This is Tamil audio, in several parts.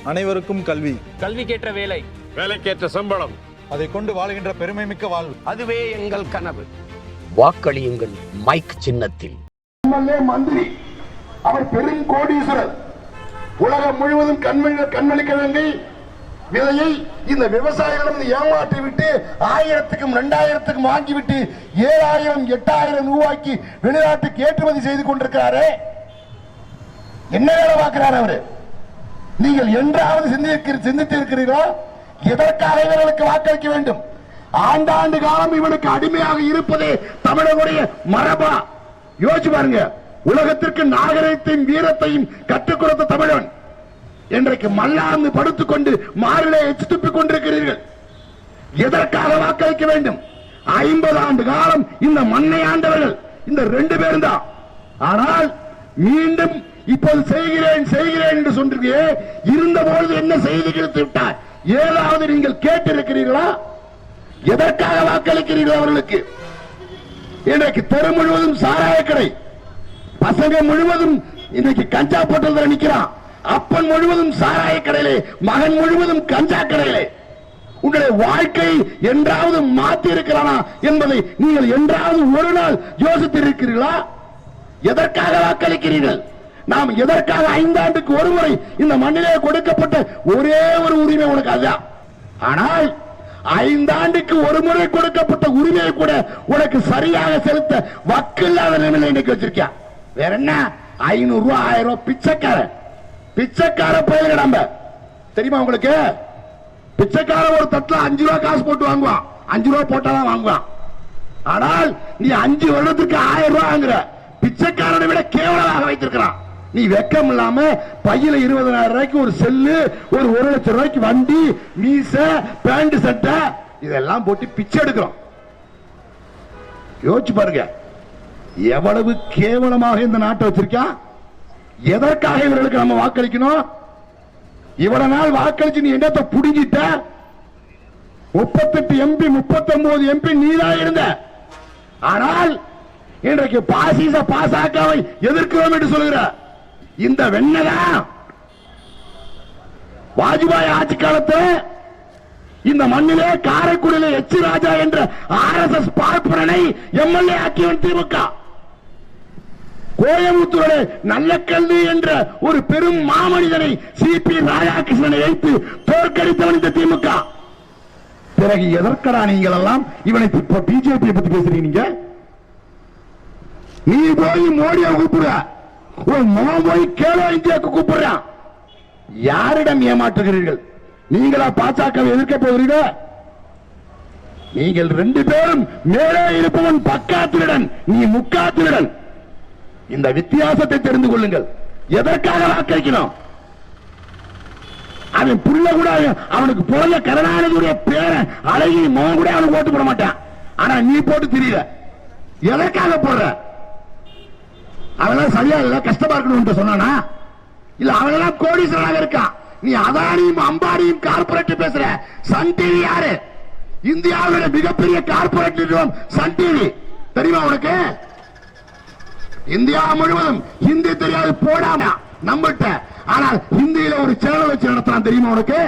அனைவருக்கும் கல்வி, கல்விக்கேற்ற வேலை, வேலைக்கேற்ற சம்பளம், அதை கொண்டு வாழ்கின்ற பெருமை மிக்க வாழ்வு, அதுவே எங்கள் கனவு. வாக்களியுங்கள் மைக் சின்னத்தில். எம்எல்ஏ மந்திரி, அவர் பெரும் கோடீஸ்வரர். உலகம் முழுவதும் கண்மணி கிழங்கை விதையை இந்த விவசாயிகளிடம் ஏமாற்றி விட்டு 1000க்கும் 2000க்கும் வாங்கிவிட்டு 7000 8000 ரூபாய்க்கு வெளிநாட்டுக்கு ஏற்றுமதி செய்து கொண்டிருக்கிறாரே, என்ன வேலை பார்க்கிறார் அவரு? நீங்கள் என்றாவது சிந்தித்து இருக்கிறீர்களா? எதற்காக இவர்களுக்கு வாக்களிக்க வேண்டும்? ஆண்டாண்டு காலம் இவனுக்கு அடிமையாக இருப்பதே தமிழனுடைய மரபா? யோசிச்சு பாருங்க. உலகத்திற்கு நாகரிகத்தையும் வீரத்தையும் கற்றுக் கொடுத்த தமிழன் இன்றைக்கு மல்லாந்து படுத்துக் கொண்டு மாறிலே எச்சு துப்பிக் கொண்டிருக்கிறீர்கள். எதற்காக வாக்களிக்க வேண்டும்? 50 ஆண்டு காலம் இந்த மண்ணை ஆண்டவர்கள் இந்த 2 பேரும் தான். ஆனால் மீண்டும் இப்போது செய்கிறேன் என்று சொல்றீங்க. இருந்தபோது என்ன செய்து கிடைத்து விட்டார்? ஏதாவது நீங்கள் கேட்டிருக்கிறீர்களா? எதற்காக வாக்களிக்கிறீர்கள் அவர்களுக்கு? இன்றைக்கு தெரு முழுவதும் சாராய கடை, பசங்க முழுவதும் இன்றைக்கு கஞ்சா போட்டல் நிற்கிறான். அப்பன் முழுவதும் சாராய கடையிலே, மகன் முழுவதும் கஞ்சா கடையிலே. உங்களுடைய வாழ்க்கை என்றாவது மாற்றி இருக்கிறானா என்பதை நீங்கள் என்றாவது ஒரு நாள் யோசித்திருக்கிறீர்களா? எதற்காக வாக்களிக்கிறீர்கள்? நாம் எதற்காக 5 ஆண்டுக்கு ஒரு முறை இந்த மண்ணிலே கொடுக்கப்பட்ட ஒரே ஒரு உரிமை உனக்கு அதுதான். ஆனால் 5 ஆண்டுக்கு ஒரு முறை கொடுக்கப்பட்ட உரிமையை கூட உனக்கு சரியாக செலுத்த வக்கில்லாத நிலைமையில இன்னைக்கு வச்சிருக்கியா. வேற என்ன? 500 ரூபாய் 1000 ரூபாய் பிச்சைக்கார பயிர் நம்ம தெரியுமா உங்களுக்கு? பிச்சைக்கார ஒரு தட்டுல 5 ரூபாய் காசு போட்டு வாங்குவான். 5 ரூபாய் போட்டாதான் வாங்குவான். ஆனால் நீ 5 வருடத்துக்கு 1000 ரூபாய் வாங்குற. பிச்சைக்காரனை விட கேவலமாக வைத்திருக்கிறான். நீ வெக்கம் இல்லாம பையில 20,000 ரூபாய்க்கு ஒரு செல்லு, ஒரு 1 லட்சம் ரூபாய்க்கு வண்டி, மீச, பேண்ட், சட்டை இதெல்லாம் போட்டு பிச்சை எடுக்கிறோம். யோசிச்சு பாருங்க எவ்வளவு கேவலமாக இந்த நாட்டை வச்சிருக்கா. எதற்காக இவர்களுக்கு நம்ம வாக்களிக்கணும்? இவ்வளவு நாள் வாக்களிச்சு நீ என்னத்தை புடிங்கிட்ட? 38 எம்பி 39 எம்பி நீதான் இருந்த. ஆனால் இன்றைக்கு பாசாக்காவை எதிர்க்கிறோம் என்று சொல்லுகிற இந்த வெண்ணதான் வாஜ்பாய் ஆட்சி காலத்தில் இந்த மண்ணிலே காரைக்குடியிலே எச் ராஜா என்ற RSS பார்ப்பனனை எம்எல்ஏ ஆக்கியவன் திமுக. கோயம்புத்தூர் நல்ல கல்வி என்ற ஒரு பெரும் மாமனிதனை CP ராதாகிருஷ்ணனை வைத்து தோற்கடித்தவன் இந்த திமுக. பிறகு எதற்கடா நீங்கள் எல்லாம் இவனை பிஜேபி பத்தி பேசுறீங்க? நீ போய் மோடியை கூப்பிடுற, ஒரு மகன் போய் கேலோ இந்தியாவுக்கு கூப்பிடுறான். யாரிடம் ஏமாற்றுகிறீர்கள்? நீங்களா பாஜக எதிர்க்க போகிறீர்கள்? நீங்கள் 2 பேரும் மேலே இருப்பவன் பக்காத்திருடன், நீ முக்காத்திருடன். இந்த வித்தியாசத்தை தெரிந்து கொள்ளுங்கள். எதற்காக வாக்களிக்கணும்? அவன் புள்ள கூட அவனுக்கு பிறந்த கருணாநிதியுடைய பேரன் அழகி மகன் கூட அவனுக்கு ஓட்டு போட மாட்டான். ஆனா நீ போட்டு தெரியல. எதற்காக போடுற? அவெல்லாம் சரியா இல்ல, கஷ்டமா இருக்கணும் சொன்னானா? இல்ல அவனெல்லாம் கோடீஸ்வரனாக இருக்கான். நீ அதானியும் அம்பானியும் கார்பரேட் பேசுற. சன் டிவி யாரு? இந்தியாவுடைய மிகப்பெரிய கார்பரேட் நிறுவனம் சன் டிவி. தெரியுமா உனக்கு? இந்தியா முழுவதும் ஹிந்தி தெரியாது போடாம நம்பிட்ட. ஆனால் ஹிந்தியில ஒரு சேனல் வச்சு நடத்தலாம். தெரியுமா உனக்கு?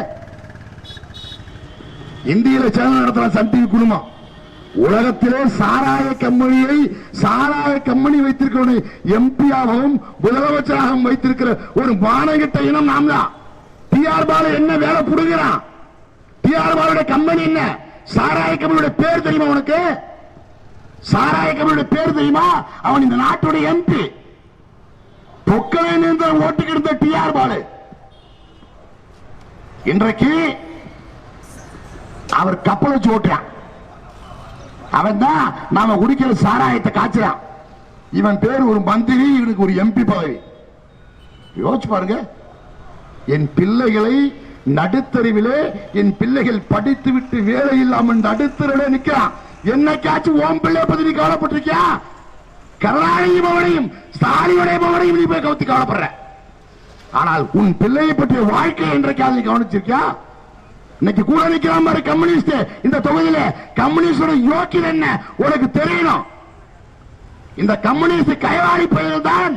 இந்தியில சேனல் நடத்தலாம் சன் டிவி குழுமம். உலகத்திலே சாராய கம்பெனி வைத்திருக்கிற எம்பியாகவும் முதலமைச்சராகவும் வைத்திருக்கிற ஒரு மானகிட்ட இனம் நாம் தான். டிஆர் பாலு என்ன வேலை புடுங்கிறான்? டிஆர் பாலுடைய கம்பெனி என்ன? சாராய கம்பெனியுடைய பேர் தெரியுமா உனக்கு? சாராய கம்பெனியுடைய பேர் தெரியுமா? அவன் இந்த நாட்டுடைய MP. பொக்கலை நின்று ஓட்டுக்கு இருந்த டிஆர் பாலு இன்றைக்கு அவர் கப்பல் வச்சு ஓட்டுறான். அவன் தான் நாம குடிக்கிற சாராயத்தை காய்ச்சான். இவன் பேர் ஒரு மந்திரி, இவனுக்கு ஒரு MP பதவி. யோசிச்சு பாருங்க. என் பிள்ளைகளை நடுத்தறிவிலே, என் பிள்ளைகள் படித்து விட்டு வேலை இல்லாமல் நடுத்தருவிலே நிற்கிறான். என்னைக்காச்சும் ஓம் பிள்ளை பத்தி நீ கவலைப்பட்டிருக்கியா? கருணாநிதி பவனையும் ஸ்டாலினுடைய பவனையும் நீ போய் கவத்தி கவலைப்படுற. ஆனால் உன் பிள்ளையை பற்றிய வாழ்க்கை என்றைக்காவது நீ கவனிச்சிருக்கியா? இன்னைக்கு கூட நிற்கிறான் பாரு கம்யூனிஸ்ட். இந்த தொகுதியில கம்யூனிஸ்டோட யோக்கியம் என்ன உனக்கு தெரியணும். இந்த கம்யூனிஸ்ட் கைவாடி பயில்தான்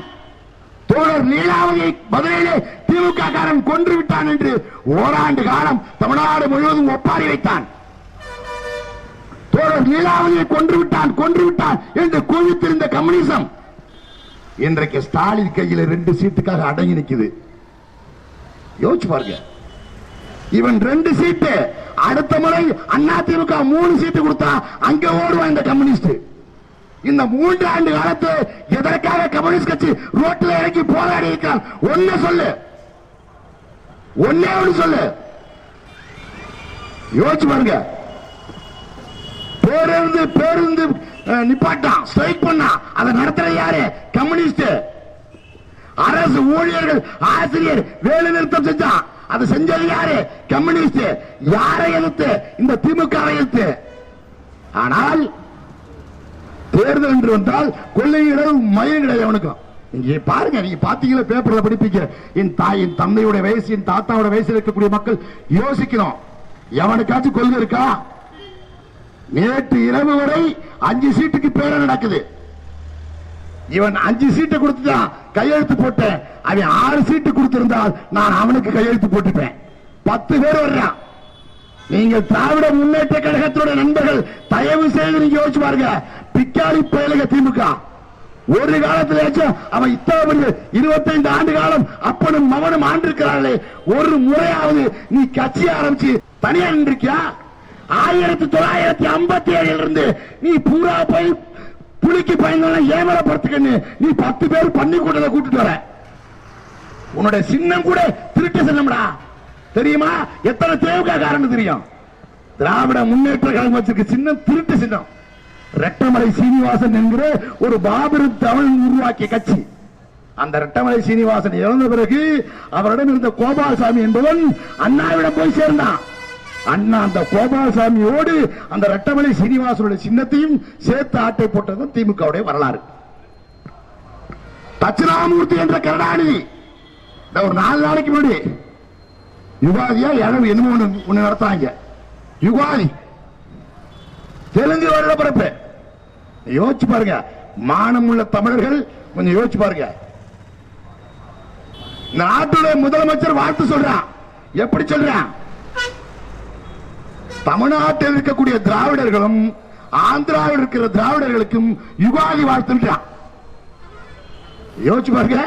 தோழர் லீலாவதியை மதுரையிலே திமுக காரன் கொன்று விட்டான் என்று ஓராண்டு காலம் தமிழ்நாடு முழுவதும் ஒப்பாரி வைத்தான். தோழர் லீலாவதியை கொன்று விட்டான் என்று கூவித்திருந்த கம்யூனிசம் இன்றைக்கு ஸ்டாலின் கையில் 2 சீட்டுக்காக அடங்கி நிற்குது. யோசிச்சு பாருங்க. இவன் 2 சீட்டு, அடுத்த முறை அண்ணா திமுக 3 சீட்டு கொடுத்தா அங்க ஓடுவான் இந்த கம்யூனிஸ்ட். இந்த 3 ஆண்டு காலத்து எதற்காக கம்யூனிஸ்ட் கட்சி ரோட்டில் இறக்கி போராடி இருக்கிறான்? ஒன்னே ஒன்னு சொல்லு. யோசிச்சு பாருங்க. பேருந்து நிப்பாட்டான், ஸ்ட்ரைக் பண்ணா, அதை நடத்துற யாரு? கம்யூனிஸ்ட். அரசு ஊழியர்கள், ஆசிரியர் வேலை நிறுத்தம் செஞ்சான், அதை செஞ்சது யாரு? கம்யூனிஸ்ட். யாரை எதிர்த்து? இந்த திமுக எதிர்த்து. ஆனால் தேர்தல் என்று வந்தால் கொள்ளையிடம் மயம் கிடையாது அவனுக்கும். இங்கே பாருங்க, நீங்க பாத்தீங்களா, பேப்பர்ல படிப்பீங்க. என் தாயின் தந்தையோட வயசு, என் தாத்தாவோட வயசுல இருக்கக்கூடிய மக்கள் யோசிக்கணும். எவனுக்காச்சும் கொள்கை இருக்கா? நேற்று இரவு வரை 5 சீட்டுக்கு பேர நடக்குது. இவன் 5 சீட்டு கொடுத்துதான் கையெழுத்து போட்டேன். அவன் 6 சீட்டு கொடுத்திருந்தால் நான் அவனுக்கு கையெழுத்து போட்டுப்பேன். 10 பேர் வர்றான். நீங்க திராவிட முன்னேற்ற கழகத்தோட நண்பர்கள் தயவு செய்து நீங்க யோசிச்சு பாருங்க. பிக்காளி பயலுக திமுக ஒரு காலத்தில் அவன் இத்தனை 25 ஆண்டு காலம் அப்பனும் மகனும் ஆண்டிருக்கிறார்களே, ஒரு முறையாவது நீ கட்சி ஆரம்பிச்சு தனியா நின்றிருக்கியா? 1957 இருந்து நீ பூரா போய் புலிக்கு பயந்தெல்லாம் ஏமலப்படுத்துக்கன்னு நீ 10 பேர் பண்ணி கூட்டிட்டு வர. உன்னுடைய சின்னம் கூட திருட்டு சின்னம்டா, தெரியுமா? எத்தனை தேவகா காரணம் தெரியும்? திராவிட முன்னேற்ற கழகம் வச்சிருக்க சின்னம் திருட்டு சின்னம். ரெட்டமலை சீனிவாசன் என்கிற ஒரு பாபரும் தமிழ் உருவாக்கிய கட்சி. அந்த ரெட்டமலை சீனிவாசன் இறந்த பிறகு அவரிடம் இருந்த கோபாலசாமி என்பவன் அண்ணாவிடம் போய் சேர்ந்தான். அண்ணா அந்த கோபாலசாமியோடு அந்த ரெட்டமலை சீனிவாசனுடைய சின்னத்தையும் சேர்த்து ஆட்டை போட்டதும் திமுகவுடைய வரலாறு. தட்சிணாமூர்த்தி என்ற கருணாநிதி ஒரு 4 நாளைக்கு முன்னாடி யுகாதியா என்னமோ ஒண்ணு நடத்தாங்க. யுகாதி தெலுங்கு வருட பிறப்பு. யோசிச்சு பாருங்க. மானம் உள்ள தமிழர்கள் கொஞ்சம் யோசிச்சு பாருங்க. இந்த நாட்டுடைய முதலமைச்சர் வாழ்த்து சொல்றான். எப்படி சொல்றான்? தமிழ்நாட்டில் இருக்கக்கூடிய திராவிடர்களும் ஆந்திராவில் இருக்கிற திராவிடர்களுக்கும் யுகாதி வாழ்த்துன்றான். யோசிச்சு பாருங்க.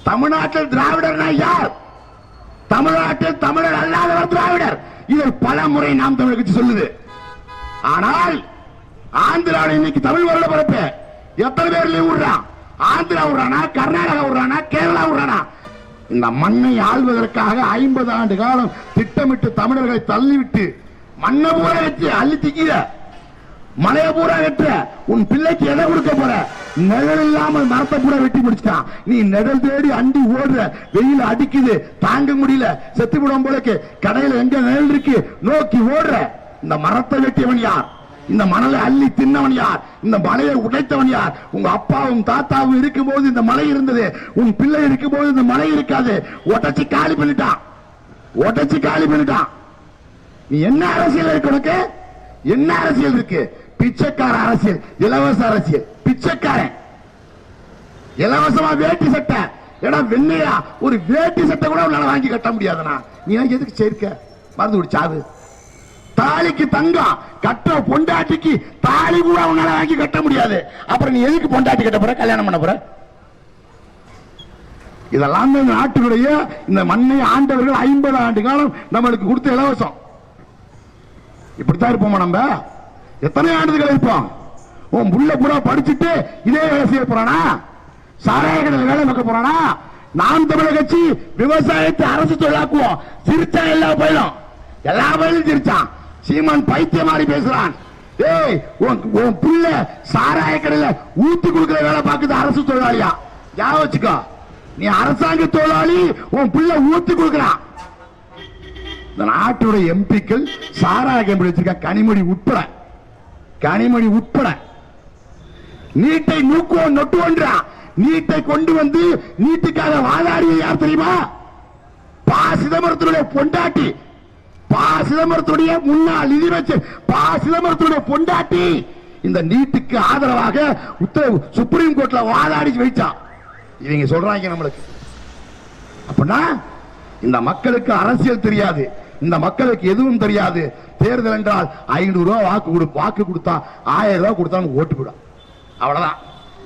தமிழ்நாட்டில் திராவிடர்னா யார்? தமிழ்நாட்டில் தமிழர் அல்லாதவர் திராவிடர். இதை பல முறை நாம் தமிழ் கட்சி சொல்லுது. ஆனால் ஆந்திராவில் இன்னைக்கு தமிழ் வருட பிறப்பு எத்தனை பேர் லீவ் விடுறான்? ஆந்திரா விடுறானா, கர்நாடகா விடுறானா, கேரளா விடுறானா? இந்த மண்ணை ஆள்வதற்காக 50 ஆண்டு காலம் திட்டமிட்டு தமிழர்களை தள்ளிவிட்டு மண்ணை பூரா வச்சு அள்ளி திக்கிற, மலைய பூரா வெற்ற, உன் பிள்ளைக்கு எதை கொடுக்க போற? நிழல் இல்லாமல் மரத்தை பூரா வெட்டி முடிச்சிட்டான். நீ நிழல் தேடி அண்டி ஓடுற, வெயில் அடிக்குது, தாங்க முடியல, செத்து விடும் போலக்கு கடையில எங்க நிழல் இருக்கு நோக்கி ஓடுற. இந்த மரத்தை வெட்டியவன் யார்? இந்த மணலை அள்ளி தின்னவன் யார்? இந்த மலையை உடைத்தவன் யார்? உங்க அப்பாவும் தாத்தாவும் இருக்கும் போது இந்த மலை இருந்தது, உன் பிள்ளை இருக்கும் போது இந்த மலை இருக்காது. உடைச்சு காலி பண்ணிட்டான். நீ என்ன அரசியல் இருக்கு உனக்கு? என்ன அரசியல் இருக்கு? பிச்சைக்கார அரசியல், இலவச அரசியல். பிச்சைக்காரன் இலவசமா வேட்டி சட்டை, வெண்ணையா ஒரு வேட்டி சட்டை கூட உன்னால வாங்கி கட்ட முடியாதுனா நீ எதுக்கு சேர்க்க? மருந்து குடிச்சாது. தாலிக்கு தங்கம் கட்ட பொண்டாட்டிக்கு தாலி கூட உன்னால வாங்கி கட்ட முடியாது. அப்புறம் நீ எதுக்கு பொண்டாட்டி கட்ட போற? கல்யாணம் பண்ண போற? இதெல்லாம் நாட்டினுடைய இந்த மண்ணை ஆண்டவர்கள் 50 ஆண்டு காலம் நம்மளுக்கு கொடுத்த இலவசம். இப்படித்தான் இருப்போமா நம்ம? எத்தனை ஆண்டுகள் இருப்போம்? உன் புள்ள பூரா படிச்சுட்டு இதே வேலை செய்ய போறானா? சாராய கடையில் வேலை பார்க்க போறானா? நாம் தமிழக கட்சி விவசாயத்தை அரசு தொழிலாக்குவோம். சிரிச்சா எல்லா பயிலும் சிரிச்சான். சீமான் பைத்திய மாதிரி பேசுறான். ஏய், உன் புள்ள சாராய கடையில ஊத்தி கொடுக்கிற வேலை பார்க்குது அரசு தொழிலாளியா? ஞாபகம் வச்சுக்கோ. நீ அரசாங்க தொழிலாளி, உன் புள்ள ஊத்தி கொடுக்கிறான். இந்த நாட்டுடைய எம்பிக்கள் சாராய கம்பெனி வச்சிருக்க கனிமொழி உட்பட நீட்டை நூக்குவோம் நொட்டுவோன்றான். நீட்டை கொண்டு வந்து நீட்டுக்காக வாதாடிய யார் தெரியுமா? ப. சிதம்பரத்தினுடைய பொண்டாட்டி, ப. சிதம்பரத்துடைய முன்னாள் நிதியமைச்சர் ப. சிதம்பரத்துடைய பொண்டாட்டி இந்த நீட்டுக்கு ஆதரவாக உத்தரவு சுப்ரீம் கோர்ட்ல வாதாடி வைச்சான். இவங்க சொல்றாங்க நம்மளுக்கு. அப்படின்னா இந்த மக்களுக்கு அரசியல் தெரியாது, இந்த மக்களுக்கு எதுவும் தெரியாது. தேர்தல் என்றால் 500 ரூபாய் வாக்கு கொடுத்தா 1000 ரூபாய் கொடுத்தா ஓட்டு கூட, அவ்வளவுதான்.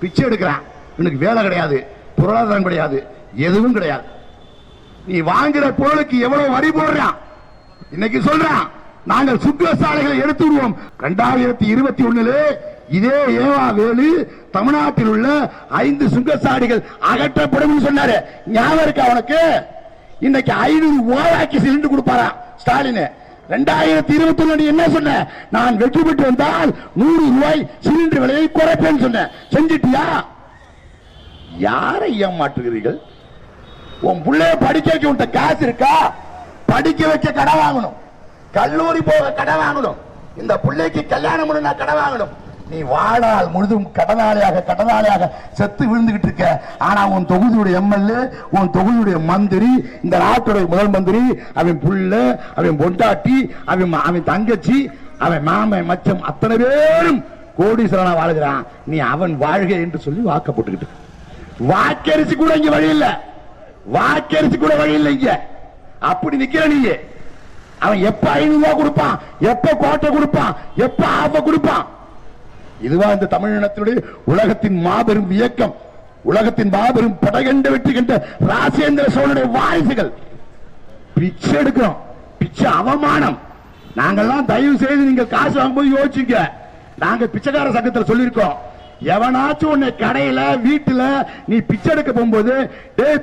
பிச்சை எடுக்கிறான், எனக்கு வேலை கிடையாது, பொருளாதாரம் கிடையாது, எதுவும் கிடையாது. நீ வாங்குற பொருளுக்கு எவ்வளவு வரி போடுறான்? இன்னைக்கு சொல்றான் நாங்கள் சுற்றுச்சாலைகளை எடுத்து விடுவோம். 2021 இதே ஏவா வேலு தமிழ்நாட்டில் உள்ள 5 சுங்கச்சாவடிகள் அகற்றப்படும் சொன்னாரு. ஞாபகம் இருக்கு அவனுக்கு? இன்னைக்கு 500 ஓராக்கி சிலிண்டர் கொடுப்பாரா ஸ்டாலின்? 2021 என்ன சொன்ன? நான் வெற்றி பெற்று வந்தால் 100 ரூபாய் சிலிண்டர் விலையை குறைப்பேன் சொன்ன. செஞ்சிட்டியா? யாரை ஏமாற்றுகிறீர்கள்? உன் பிள்ளைய படிக்க வைக்க உன்ட்ட காசு இருக்கா? படிக்க வைக்க கடன் வாங்கணும், கல்லூரி போக கடன் வாங்கணும், இந்த பிள்ளைக்கு கல்யாணம் பண்ண கடன் வாங்கணும். நீ வாழ்நாள் முழுதும் கடனாளியாக செத்து விழுந்துகிட்டு இருக்க. ஆனா உன் தொகுதியுடைய எம்எல்ஏ, உன் தொகுதியுடைய மந்திரி, இந்த நாட்டுடைய முதல் மந்திரி, அவன் புள்ள, அவன் பொண்டாட்டி, அவன் தங்கச்சி, அவன் மாமன், மச்சம், அத்தனை பேரும் கோடீஸ்வரனா வாழ்கிறான். நீ அவன் வாழ்க என்று சொல்லி வாக்கப்பட்டுக்கிட்டு, வாக்கரிசி கூட இங்க வழி இல்ல, வாக்கரிசி கூட வழி இல்லை இங்க. அப்படி நிக்கிற நீங்க. அவன் எப்ப 500 ரூபாய் கொடுப்பான், எப்ப கோட்டை கொடுப்பான், எப்ப ஆப கொடுப்பான்? இதுவா இந்த தமிழினத்தினுடைய உலகத்தின் மாபெரும் இயக்கம், உலகத்தின் மாபெரும் படகண்ட வெற்றி கண்ட ராஜேந்திர சோழனுடைய வாரிசுகள்? பிச்சை எடுக்கிறோம், பிச்சை அவமானம். நாங்கெல்லாம் தயவு செய்து நீங்கள் காசு வாங்கும்போது யோசிச்சுங்க. நாங்க பிச்சைக்கார சங்கத்தில் சொல்லியிருக்கோம், எவனாச்சும் உன்னை கடையில வீட்டுல நீ பிச்சை எடுக்க போகும்போது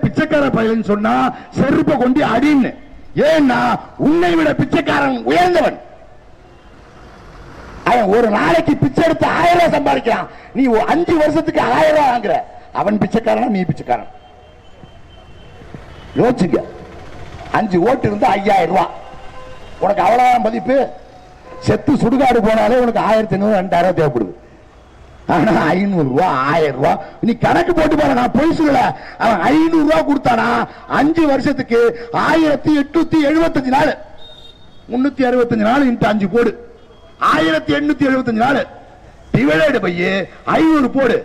பிச்சைக்கார பையன் சொன்னா செருப்பை கொண்டு அடின்னு. ஏன்னா உன்னை விட பிச்சைக்காரன் உயர்ந்தவன். அவன் ஒரு நாளைக்கு பிச்சை எடுத்து 1000 ரூபாய் சம்பாதிக்கிறான், நீ 5 வருஷத்துக்கு 1000 ரூபாய் வாங்குற. அவன் பிச்சைக்காரனா, நீ பிச்சைக்காரன்? யோசிச்சுங்க. 5 ஓட்டு இருந்தா 5000 ரூபாய், உனக்கு அவ்வளவுதான் மதிப்பு. செத்து சுடுகாடு போனாலே உனக்கு 1500 2000 தேவைப்படுது. ஆனா 500 ரூபாய் 1000 ரூபாய் நீ கணக்கு போட்டு பாரு. நான் பொய் சொல்லல. அவன் 500 ரூபாய் கொடுத்தானா 5 வருஷத்துக்கு 1875 நாள், 365 நாள் இன்ட்டு 5 போடு, 1875 நாள் டிவைடட் பை 500 போடு.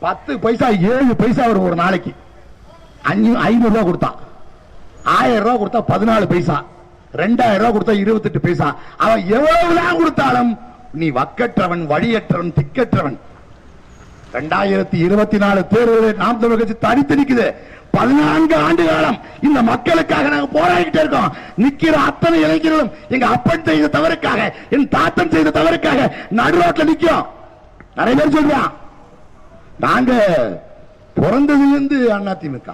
10 பைசா 7 பைசா வரும் ஒரு நாளைக்கு. 500 ரூபாய் கொடுத்தான், 1000 ரூபாய் கொடுத்தா 14 பைசா, 2000 ரூபாய் கொடுத்தா 28 பைசா. அவன் எவ்வளவுதான் கொடுத்தாலும் நீ வக்கற்றவன், வழியற்றவன், திக்கற்றவன். 2024 தேர்தலில் நாம் தமிழர் கட்சி தனித்து நிக்குது. 14 ஆண்டு காலம் இந்த மக்களுக்காக நாங்க போராடிக்கிட்டே இருக்கோம். நிக்கிற அத்தனை இளைஞர்களும் எங்க அப்பன் செய்த தவறுக்காக, என் தாத்தன் செய்த தவறுக்காக நடுரோட்ல நிக்கிறோம். நிறைய பேர் சொல்றான் நாங்க பிறந்ததிலிருந்து அதிமுக,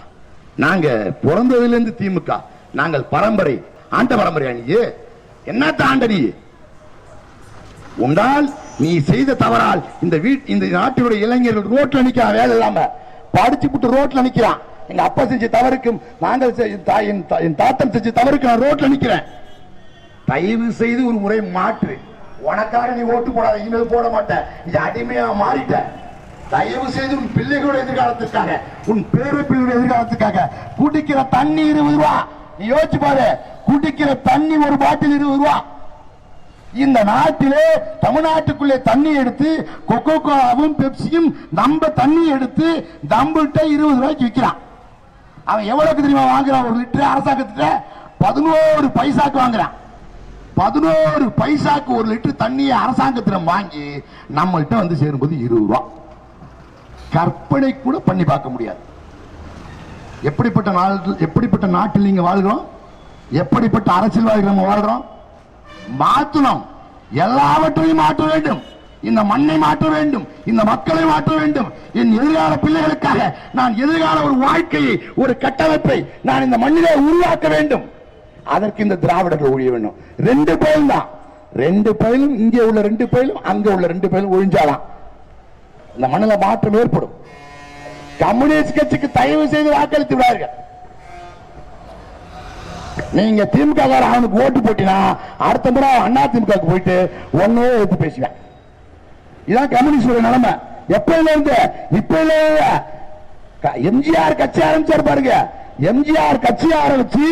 நாங்க பிறந்ததிலிருந்து திமுக, நாங்கள் பரம்பரை. ஆண்ட பரம்பரை. நீ என்னத்த ஆண்ட? நீ உண்டால் நீ செய்த தவறால் இந்த நாட்டினுடைய இளைஞர்கள் ரோட்ல நிக்க வேலை இல்லாம படிச்சு விட்டு ரோட்ல நிக்கிறான். எங்க அப்பா செஞ்ச தவறுக்கும் நாங்கள் என் தாத்தன் செஞ்ச தவறுக்கு நான் ரோட்ல நிக்கிறேன். தயவு செய்து ஒரு முறை மாற்று. உனக்காக நீ ஓட்டு போடாத, இனிமேல் போட மாட்டேன். நீ அடிமையா மாறிட்ட. தயவு செய்து உன் பிள்ளைகளோட எதிர்காலத்துக்காக, உன் பேர பிள்ளைகளோட எதிர்காலத்துக்காக குடிக்கிற தண்ணி 20 ரூபாய். நீ யோசிச்சு பாரு, குடிக்கிற தண்ணி ஒரு பாட்டில் 20 ரூபாய். இந்த நாட்டிலே தமிழ்நாட்டுக்குள்ளே தண்ணி எடுத்து கொக்கோ கோலாவும் பெப்சியும் நம்ம தண்ணி எடுத்து தம்பிட்ட 20 ரூபாய்க்கு விற்கிறான். அவன் எவ்வளவுக்கு தெரியுமா வாங்குறான்? ஒரு லிட்டர் அரசாங்கத்திட்ட 11 பைசாக்கு வாங்குறான். 11 பைசாக்கு ஒரு லிட்டர் தண்ணியை அரசாங்கத்திடம் வாங்கி நம்மள்கிட்ட வந்து சேரும்போது 20 ரூபாய். கற்பனை கூட பண்ணி பார்க்க முடியாது. எப்படிப்பட்ட நாட்டில் நீங்க வாழ்கிறோம், எப்படிப்பட்ட அரசியல்வாதிகள் நம்ம வாழ்றோம். மாற்றணும், எல்லாவற்றையும் மாற்ற வேண்டும். இந்த மண்ணை மாற்ற வேண்டும், இந்த மக்களை மாற்ற வேண்டும். என் எதிர்கால பிள்ளைகளுக்காக நான் எதிர்கால ஒரு வாழ்க்கையை, ஒரு கட்டமைப்பை நான் இந்த மண்ணிலே உருவாக்க வேண்டும். அதற்கு இந்த திராவிடர்கள் ஒழிய வேண்டும். 2 பயிலும் தான், 2 பயிலும், இங்கே உள்ள 2 பயிலும், அங்க உள்ள 2 பயிலும் ஒழிஞ்சாலாம் இந்த மண்ணில் மாற்றம் ஏற்படும். கம்யூனிஸ்ட் கட்சிக்கு தயவு செய்து வாக்களித்து விடார்கள். நீங்க திமுக அவனுக்கு ஓட்டு போட்டினா அடுத்த முறை அண்ணா திமுக போயிட்டு ஒன்னே எடுத்து பேசுவேன். இதான் கம்யூனிஸ்ட் நிலைமை. எப்ப எம்ஜிஆர் கட்சி ஆரம்பிச்சாரு பாருங்க. எம்ஜிஆர் கட்சி ஆரம்பிச்சு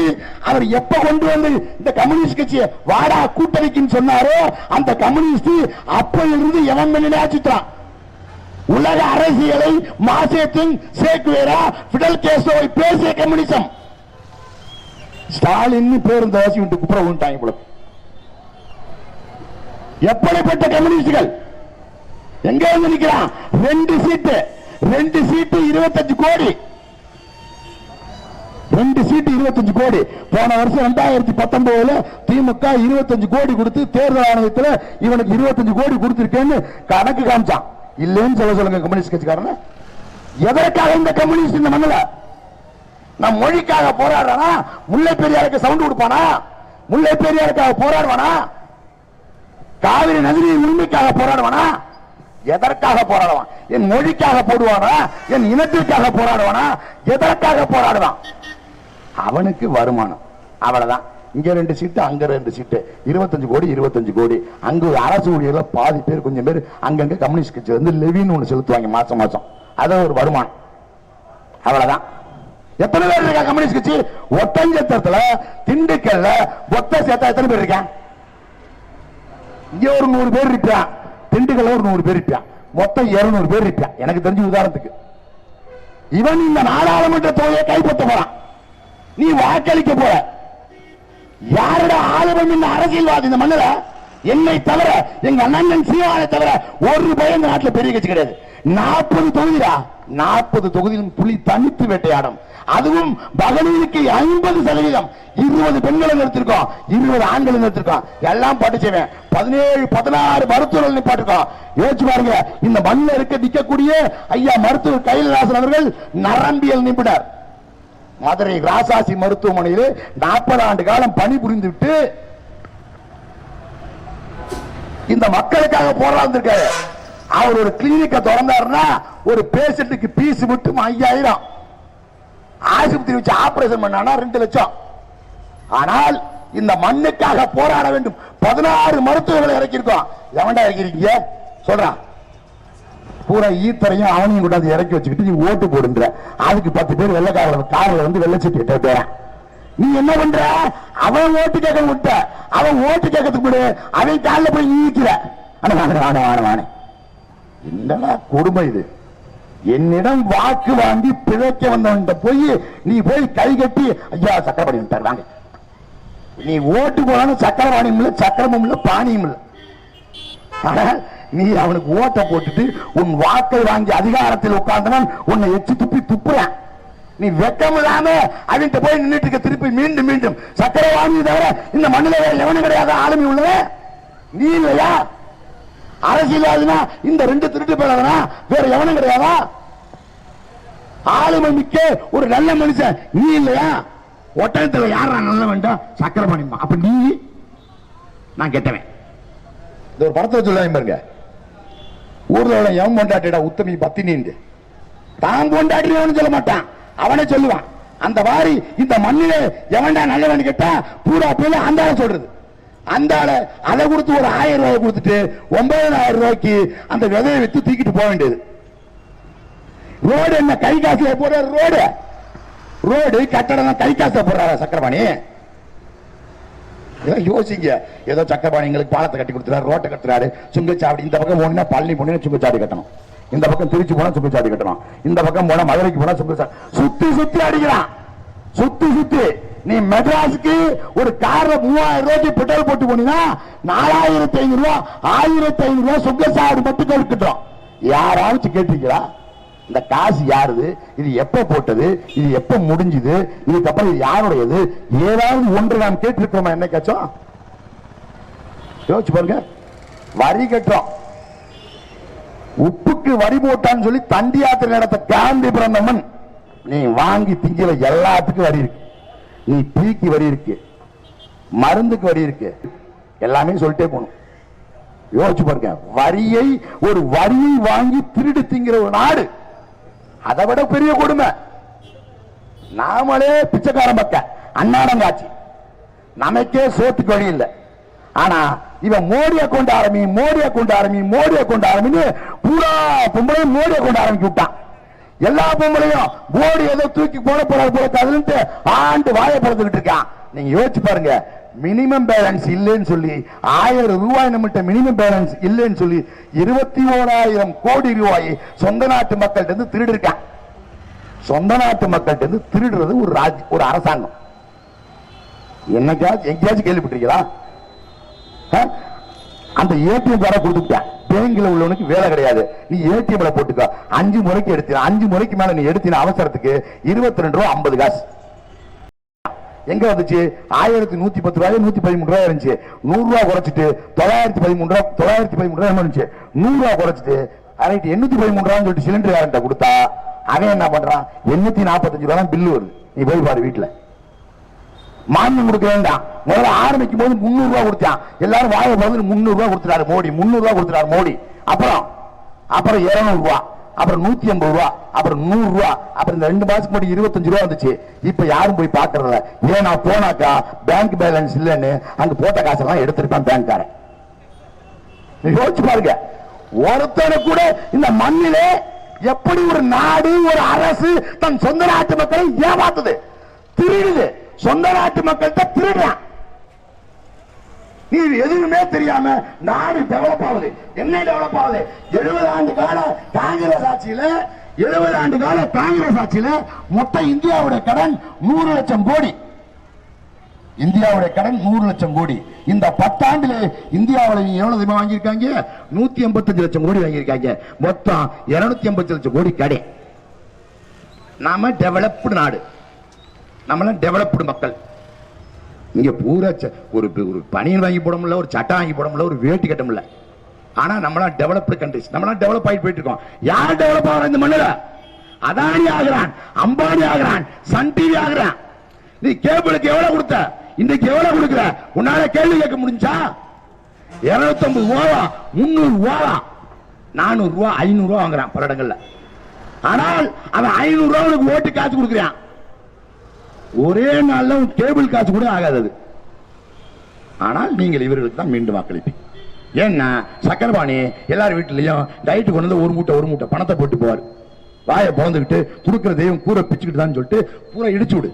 அவர் எப்ப கொண்டு வந்து இந்த கம்யூனிஸ்ட் கட்சியை வாடா கூட்டணிக்குன்னு சொன்னாரோ அந்த கம்யூனிஸ்ட் அப்ப இருந்து எவன் மேலே சுத்துறான். உலக அரசியலை மாசேத்தின் சேக்குவேரா பிடல் கேஸ்டோவை பேசிய கம்யூனிசம் ஸ்டாலின் பேருந்து வாசி விட்டு குப்புற விட்டாங்க போல. எப்படிப்பட்ட கம்யூனிஸ்டுகள் எங்க வந்து நிக்கிறான்? 2 சீட்டு 25 கோடி, 2 சீட்டு 25 கோடி. போன வருஷம் 2019 திமுக 25 கோடி கொடுத்து தேர்தல் ஆணையத்தில் இவனுக்கு 25 கோடி கொடுத்திருக்கேன்னு கணக்கு காமிச்சான். இல்லைன்னு சொல்லுங்க கம்யூனிஸ்ட் கட்சிக்காரன். எதற்காக இந்த கம்யூனிஸ்ட் இந்த மண்ணில்? நம் மொழிக்காக போராடுறானா? முல்லை பெரியாருக்கு சவுண்ட் கொடுப்பானா? முல்லை பெரியாருக்காக போராடுவானா? காவிரி நதியின் உரிமைக்காக போராடுவானா? எதற்காக போராடுவான்? என் மொழிக்காக போடுவானா? என் இனத்திற்காக போராடுவானா? எதற்காக போராடுவான்? அவனுக்கு வருமானம், அவ்வளவுதான். இங்க 2 சீட்டு, அங்க 2 சீட்டு, 25 கோடி 25 கோடி. அங்க அரசு ஊழியர்ல பாதி பேர், கொஞ்சம் பேர் அங்கங்க கம்யூனிஸ்ட் கட்சி வந்து லெவின்னு ஒண்ணு செலுத்துவாங்க மாசம் மாசம். அது ஒரு வருமானம், அவ்வளவுதான். எத்தனை பேர் இருக்கா கம்யூனிஸ்ட் கட்சி? ஒட்டஞ்சத்திரத்துல, திண்டுக்கல்ல மொத்த சேர்த்தா எத்தனை பேர் இருக்கான்? இங்க ஒரு 100 பேர் இருப்பான், திண்டுக்கல்ல ஒரு 100 பேர் இருப்பான், மொத்தம் 200 பேர் இருப்பான். எனக்கு தெரிஞ்ச உதாரணத்துக்கு இவன் இந்த நாடாளுமன்ற தொகையை கைப்பற்ற போறான். நீ வாக்களிக்க போற. யாரோட ஆளுமை இந்த அரசியல்வாதி இந்த மண்ணில்? என்னை தவிர, எங்க அண்ணன் சீவானை தவிர ஒரு பயம் இந்த நாட்டில் பெரிய கட்சி கிடையாது. 40 தொகுதிடா, 40 தொகுதியிலும் புலி தனித்து வேட்டையாடும். அதுவும் மகளிருக்கு 50%, 20 பெண்களை நிறுத்திருக்கோம், 20 ஆண்களை நிறுத்திருக்கோம். எல்லாம் படிச்சவன் 17-16 மருத்துவர்கள் நிப்பாட்டிருக்கோம். யோசிச்சு பாருங்க. இந்த மண்ணில் இருக்க நிற்கக்கூடிய ஐயா மருத்துவர் கைலாசன் அவர்கள் நரம்பியல் நிபுணர். மதுரை ராசாசி மருத்துவமனையில் 40 ஆண்டு காலம் பணிபுரிந்து விட்டு இந்த மக்களுக்காக போராடிருக்காரு. அவர் ஒரு கிளினிக்க திறந்தாருன்னா ஒரு பேஷண்ட்டுக்கு பீஸ் மட்டும் 5000, ஆஸ்பத்திரி வச்சு ஆபரேஷன் பண்ணானா 2 லட்சம். ஆனால் இந்த மண்ணுக்காக போராட வேண்டும் 16 மருத்துவர்களை இறக்கியிருக்கோம். எவன்டா இறக்கிறீங்க சொல்றான்? பூரா ஈத்தரையும் அவனையும் கொண்டாந்து இறக்கி வச்சுக்கிட்டு நீ ஓட்டு போடுன்ற. அதுக்கு 10 பேர் வெள்ளக்காரர் காரில் வந்து வெள்ளச்சீட்டு கிட்ட போறான். நீ என்ன பண்ற? அவன் ஓட்டு கேட்க விட்ட, அவன் ஓட்டு கேட்கறதுக்கு கூட அவன் காலில் போய் நீக்கிற. என்னடா கொடுமை இது? என்னிடம் வாக்கு வாங்கி பிழைக்க வந்தவன் போய் நீ போய் கை கட்டி ஐயா சக்கரபாணி விட்டார் வாங்க. நீ ஓட்டு போனாலும் சக்கரபாணியும் இல்லை, சக்கரமும் இல்லை, பாணியும் இல்லை. ஆனால் நீ அவனுக்கு ஓட்டை போட்டுட்டு உன் வாக்கை வாங்கி அதிகாரத்தில் உட்கார்ந்தவன் உன்னை எச்சு துப்பி துப்புறான். நீ வெக்கம் இல்லாம அவன்கிட்ட போய் நின்றுட்டு இருக்க. திருப்பி மீண்டும் மீண்டும் சக்கரவாணி தவிர இந்த மண்ணில வேற எவனும் கிடையாது ஆளுமை உள்ளவ நீ இல்லையா? அரசியல்வாதினா இந்த 2 திருட்டு பேரா வேற எவனும் கிடையாதா? ஆளுமை மிக்க ஒரு நல்ல மனுஷன் நீ இல்லையா? ஒட்டகத்தில் யாரா நல்ல வேண்டாம்? சக்கரபாணி. அப்ப நீ நான் கேட்டவன். ஒரு படத்தை சொல்ல பாருங்க. ஊர்ல எவன் கொண்டாட்டிடா உத்தமி பத்தினின்னு தான் கொண்டாடுறவனு சொல்ல மாட்டான், அவனே சொல்லுவான். அந்த மாதிரி இந்த மண்ணிலே எவன்டா நல்லவன் கேட்டா பூரா பேர் அந்த ஆளை சொல்றது. அந்த ஆளை அதை கொடுத்து ஒரு 1000 ரூபாய் கொடுத்துட்டு 9000 ரூபாய்க்கு அந்த விதையை வித்து தூக்கிட்டு போக வேண்டியது. ரோடு என்ன கை காசுல போற? ரோடு கட்டடம் கை காசுல போடுறாரா சக்கரபாணி? யோசிங்க. ஏதோ சக்கரபாணி எங்களுக்கு பாலத்தை கட்டி கொடுத்துறாரு, ரோட்டை கட்டுறாரு, சுங்கச்சாவடி. இந்த பக்கம் போனா பழனி போனா சுங்கச்சாவடி கட்டணும், இந்த பக்கம் திருச்சி போனா சுங்கச்சாவடி கட்டணும், இந்த பக்கம் போனா மதுரைக்கு போனா சுங்கச்சாவடி. சுத்தி சுத்தி அடிக்கிறான், சுத்தி சுத்தி. நீ மெட்ராஸுக்கு ஒரு கார்ல 3000 ரூபாய்க்கு பெட்ரோல் போட்டு போனீங்கன்னா 4500 ரூபாய் 1500 ரூபாய் சுங்கச்சாவடி மட்டும் கேட்கட்டும். யாராவது கேட்டீங்களா? இந்த காசு யாருது? இது எப்ப போட்டது? இது எப்ப முடிஞ்சது? இதுக்கப்புறம் இது யாருடையது? ஏதாவது ஒன்று நாம் கேட்டிருக்கோமா? என்னைக்காச்சும் யோசிச்சு பாருங்க. வரி கட்டுறோம். உப்புக்கு வரி போட்டான்னு சொல்லி தண்டி யாத்திரை நடத்த காந்தி பிறந்தவன். நீ வாங்கி திங்கிற எல்லாத்துக்கும் வரி இருக்கு. நீ டீக்கு வரி இருக்கு, மருந்துக்கு வரி இருக்கு, எல்லாமே சொல்லிட்டே போகணும். யோசிச்சு பாருங்க. ஒரு வரியை வாங்கி திருடு திங்கிற ஒரு நாடு, அதை விட பெரிய கொடுமை. நாமளே பிச்சைக்காரன் பக்க அன்னாடங்காட்சி, நமக்கே சோத்துக்கு வழி இல்லை. ஆனா இவன் மோடியை கொண்டு ஆரம்பின்னு பூரா பொம்பளையும் மோடியை கொண்டு ஆரம்பிச்சு விட்டான். எல்லா பொம்பளையும் மோடி ஏதோ தூக்கி போட போறாரு ஆண்டு வாயப்படுத்திட்டு இருக்கான். நீங்க யோசிச்சு பாருங்க. மினிமம் பேலன்ஸ் இல்லைன்னு சொல்லி 1000 ரூபாய் நம்மகிட்ட மினிமம் பேலன்ஸ் இல்லைன்னு சொல்லி 21,000 கோடி ரூபாய் சொந்த நாட்டு மக்கள்கிட்ட இருந்து திருடு இருக்கான். சொந்த நாட்டு மக்கள்கிட்ட இருந்து திருடுறது ஒரு அரசாங்கம். என்னைக்காச்சும் எங்கேயாச்சும் கேள்விப்பட்டிருக்கீங்களா? அந்த ஏடிஎம் கார்டை கொடுத்துட்டேன், பேங்க்ல உள்ளவனுக்கு வேலை கிடையாது, நீ ஏடிஎம்ல போட்டுக்க. 5 முறைக்கு எடுத்தீங்க, 5 முறைக்கு மேல நீ எடுத்தீங்க அவசரத்துக்கு 22 ரூபா 50 காசு. எங்க வந்துச்சு? 1110 ரூபாய் 113 ரூபாய் இருந்துச்சு. 100 ரூபாய் குறைச்சிட்டு 913 ரூபாய் இருந்துச்சு. 100 ரூபாய் குறைச்சிட்டு 813 ரூபான்னு சொல்லிட்டு சிலிண்டர் காரன்ட்ட கொடுத்தா அவன் என்ன பண்றான்? 845 ரூபாய் பில்லு வருது. நீ போய் பாரு வீட்டுல. மானியம் கொடுக்க வேண்டாம். முதல்ல ஆரம்பிக்கும் போது 300 ரூபாய் கொடுத்தான். எல்லாரும் வாய போது 300 ரூபாய் கொடுத்துட்டாரு மோடி. 300 ரூபாய் கொடுத்துட்டாரு மோடி. அப்புறம் 200 ரூபாய், அப்புறம் 150 ரூபாய், அப்புறம் 100 ரூபாய், அப்புறம் இந்த 2 மாசத்துக்கு முன்னாடி 25 ரூபாய் வந்துச்சு. இப்ப யாரும் போய் பாக்குறதில்ல. ஏன்னா போனாக்கா பேங்க் பேலன்ஸ் இல்லன்னு அங்க போட்ட காசெல்லாம் எடுத்திருக்கான் பேங்க்காரன். யோசிச்சு பாருங்க. ஒருத்தனை கூட இந்த மண்ணிலே எப்படி ஒரு நாடு, ஒரு அரசு தன் சொந்த நாட்டு மக்களை ஏமாத்துது, திருடுது. சொந்த நாட்டு மக்கள்கிட்ட திருடுறான். நீ எதுவுமே தெரியாம நாடு டெவலப் ஆகுது. என்ன டெவலப் ஆகுது? 70 ஆண்டு கால காங்கிரஸ் ஆட்சியில 70 ஆண்டு கால காங்கிரஸ் ஆட்சியில மொத்த இந்தியாவுடைய கடன் 100 லட்சம் கோடி. இந்தியாவுடைய கடன் 100 லட்சம் கோடி. இந்த 10 ஆண்டுல இந்தியாவில் எவ்வளவு வாங்கியிருக்காங்க? 185 லட்சம் கோடி வாங்கியிருக்காங்க. மொத்தம் 250 லட்சம் கோடி கடன். நாம டெவலப்டு நாடு, நம்மளாம் டெவலப்டு மக்கள். இங்க பூரா ஒரு பனியன் வாங்கி போட முடியல, ஒரு சட்டை வாங்கி போட முடியல, ஒரு வேட்டி கட்ட முடியல. ஆனா நம்மளாம் டெவலப்டு கண்ட்ரிஸ், நம்மளாம் டெவலப் ஆகிட்டு போயிட்டு இருக்கோம். யார் டெவலப் ஆகிற இந்த மண்ணில? அதானி ஆகிறான், அம்பானி ஆகிறான், சன் டிவி ஆகிறான். நீ கேபிளுக்கு எவ்வளவு கொடுத்த? இன்னைக்கு எவ்வளவு கொடுக்குற? உன்னால கேள்வி கேட்க முடிஞ்சா? 250 ரூபா, 300 ரூபா, 400 ரூபா, 500 ரூபா வாங்குறான் பல இடங்கள்ல. ஆனால் அவன் 500 ரூபாய்க்கு ஓட்டு காசு கொடுக்குறான். ஒரே நாள்ல கேபிள் காசு கூட ஆகாது. ஆனால் நீங்கள் இவர்களுக்கு தான் மீண்டும் வாக்களிப்பீங்க. ஏன்னா சக்கரபாணி எல்லார் வீட்டிலையும் டைட்டு கொண்டு வந்து ஒரு மூட்டை பணத்தை போட்டு போவார். வாயை பிறந்துக்கிட்டு துடுக்கிற தெய்வம் கூரை பிச்சுக்கிட்டு தான் சொல்லிட்டு பூரா இடிச்சு விடு,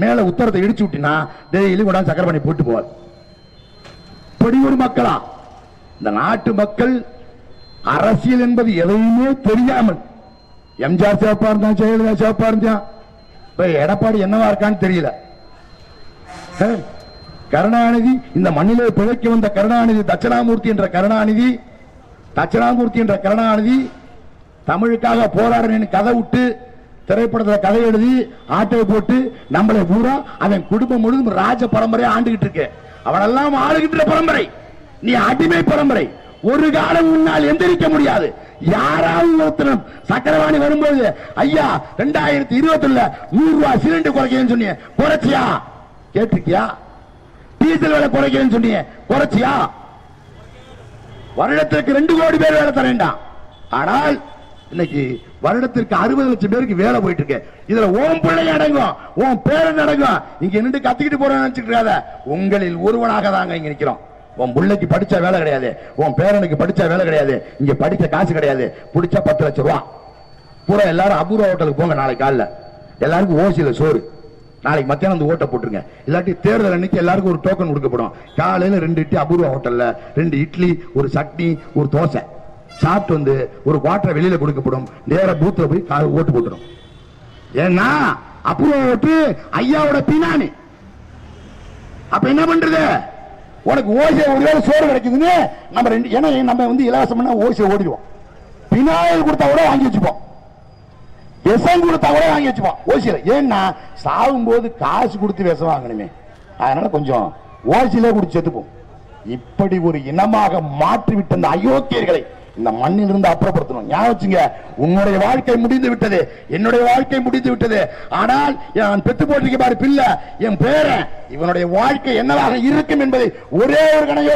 மேல உத்தரத்தை இடிச்சு விட்டினா டெய்லி கூட சக்கரபாணி போட்டு போவார். இப்படி ஒரு மக்களா இந்த நாட்டு மக்கள்? அரசியல் என்பது எதையுமே தெரியாமல் எம்ஜிஆர் சிவப்பா இருந்தான், ஜெயலலிதா சிவப்பா இருந்தான். இப்ப எடப்பாடி என்னவா இருக்கான்னு தெரியல. கருணாநிதி, இந்த மண்ணிலே பிழைக்க வந்த கருணாநிதி, தட்சிணாமூர்த்தி என்ற கருணாநிதி தமிழுக்காக போராடுறேன்னு கதை விட்டு திரைப்படத்தில் கதை எழுதி ஆட்டை போட்டு நம்மளை பூரா அவன் குடும்பம் முழுவதும் ராஜ பரம்பரை ஆண்டுகிட்டு இருக்கு. அவனெல்லாம் ஆளுகின்ற பரம்பரை. நீ அடிமை பரம்பரை. ஒரு காலம் முன்னால் எந்திரிக்க முடியாது. யாராவது ஒருத்தரும் சக்கரவாணி வரும்போது ஐயா 2021 100 ரூபாய் சிலிண்டர் குறைக்கிறேன்னு சொன்னீங்க, குறைச்சியா? கேட்டிருக்கியா? டீசல் விலை குறைக்கிறேன்னு சொன்னீங்க, குறைச்சியா? வருடத்திற்கு 2 கோடி பேர் வேலை தர வேண்டாம். ஆனால் இன்னைக்கு வருடத்திற்கு 60 லட்சம் பேருக்கு வேலை போயிட்டு இருக்கு. இதுல ஓம் பிள்ளை அடங்கும், ஓம் பேரன் அடங்கும். இங்க நின்று கத்திக்கிட்டு போறேன்னு நினைச்சிட்டு இருக்காத. உங்களில் ஒருவனாக தாங்க இங்க நிக்கிறோம். உன் பிள்ளைக்கு படிச்ச வேலை கிடையாது, உன் பேரனுக்கு படிச்ச வேலை கிடையாது, இங்க படிக்க காசு கிடையாது. பிடிச்சா 10 லட்சம் ரூபா. பூரா எல்லாரும் அபூர்வ ஹோட்டலுக்கு போங்க. நாளைக்கு காலைல எல்லாருக்கும் ஓசியில சோறு, நாளைக்கு மத்தியானம் வந்து ஓட்ட போட்டுருங்க. இல்லாட்டி தேர்தல் அன்னைக்கு எல்லாருக்கும் ஒரு டோக்கன் கொடுக்கப்படும். காலையில 2 இட்லி அபூர்வ ஹோட்டல்ல, 2 இட்லி, ஒரு சட்னி, ஒரு தோசை சாப்பிட்டு வந்து ஒரு குவாட்டரை வெளியில கொடுக்கப்படும். நேர பூத்துல போய் ஓட்டு போட்டுரும். ஏன்னா அபூர்வ ஓட்டு ஐயாவோட பினானி. அப்ப என்ன பண்றது? உனக்கு ஓசிய ஒருவேளை சோறு கிடைக்குதுன்னு நம்ம ஏன்னா நம்ம இலவசம்னா ஓசிய ஓடிடுவோம். பினாயில் கொடுத்தா கூட வாங்கி வச்சுப்போம், விஷம் கொடுத்தா கூட வாங்கி வச்சுப்போம் ஓசியில. ஏன்னா சாகும் போது காசு கொடுத்து விஷம் வாங்கணுமே, அதனால கொஞ்சம் ஓசியிலே குடிச்சு செத்துப்போம். இப்படி ஒரு இனமாக மாற்றிவிட்ட அந்த அயோக்கியர்களை இந்த மண்ணில் இருந்து அப்புறப்படுத்தணும். ஞாபகம், உன்னுடைய வாழ்க்கை முடிந்து விட்டது, என்னுடைய வாழ்க்கை முடிந்து விட்டது. ஆனால் நான் பெத்து போட்டிருக்க பாரு பிள்ளை, என் பேரன், இவனுடைய வாழ்க்கை என்னவாக இருக்கும் என்பதை ஒரே ஒரு கணம்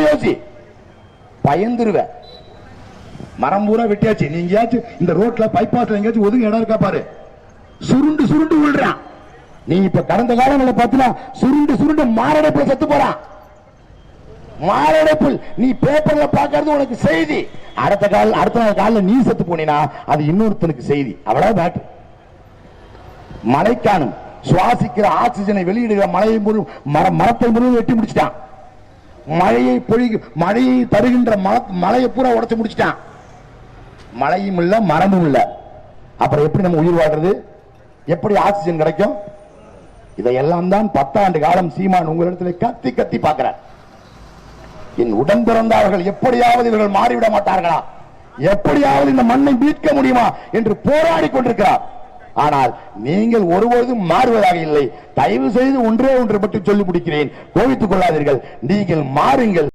யோசி. பயந்துருவ. மரம் பூரா வெட்டியாச்சு. நீங்கயாச்சும் இந்த ரோட்ல பைபாஸ்ல எங்கேயாச்சும் ஒதுங்க இடம் இருக்கா பாரு, சுருண்டு விழுறான். நீ இப்ப கடந்த காலங்களை பார்த்தீங்கன்னா சுருண்டு மாரடைப்புல செத்து போறான். மாரடைப்பு நீ பேப்பர்ல பாக்குறது உனக்கு செய்தி. அடுத்த நாள் காலைல நீ செத்து போனீனா அது இன்னொருத்தனுக்கு செய்தி. அவ்வளவு மேட்டர். மழைக்கானும் சுவாசிக்கிற ஆக்சிஜனை வெளியிடுகிற மரத்தை முழுவதும் வெட்டி முடிச்சிட்டான். மழையை தருகின்ற மலையை பூரா உடைச்சு முடிச்சிட்டான். மழையும் இல்ல, மரமும் இல்ல. அப்புறம் எப்படி நம்ம உயிர் வாழ்றது? எப்படி ஆக்சிஜன் கிடைக்கும்? இதையெல்லாம் தான் 10 ஆண்டு காலம் சீமான் உங்களிடத்தில் கத்தி கத்தி பார்க்கிறார். என் உடன் பிறந்தவர்கள் எப்படியாவது இவர்கள் மாறிவிட மாட்டார்களா, எப்படியாவது இந்த மண்ணை மீட்க முடியுமா என்று போராடி கொண்டிருக்கிறார். ஆனால் நீங்கள் ஒருபோதும் மாறுவதாக இல்லை. தயவு செய்து ஒன்றே ஒன்று மட்டும் சொல்லி முடிக்கிறேன், கோபித்துக் கொள்ளாதீர்கள். நீங்கள் மாறுங்கள்.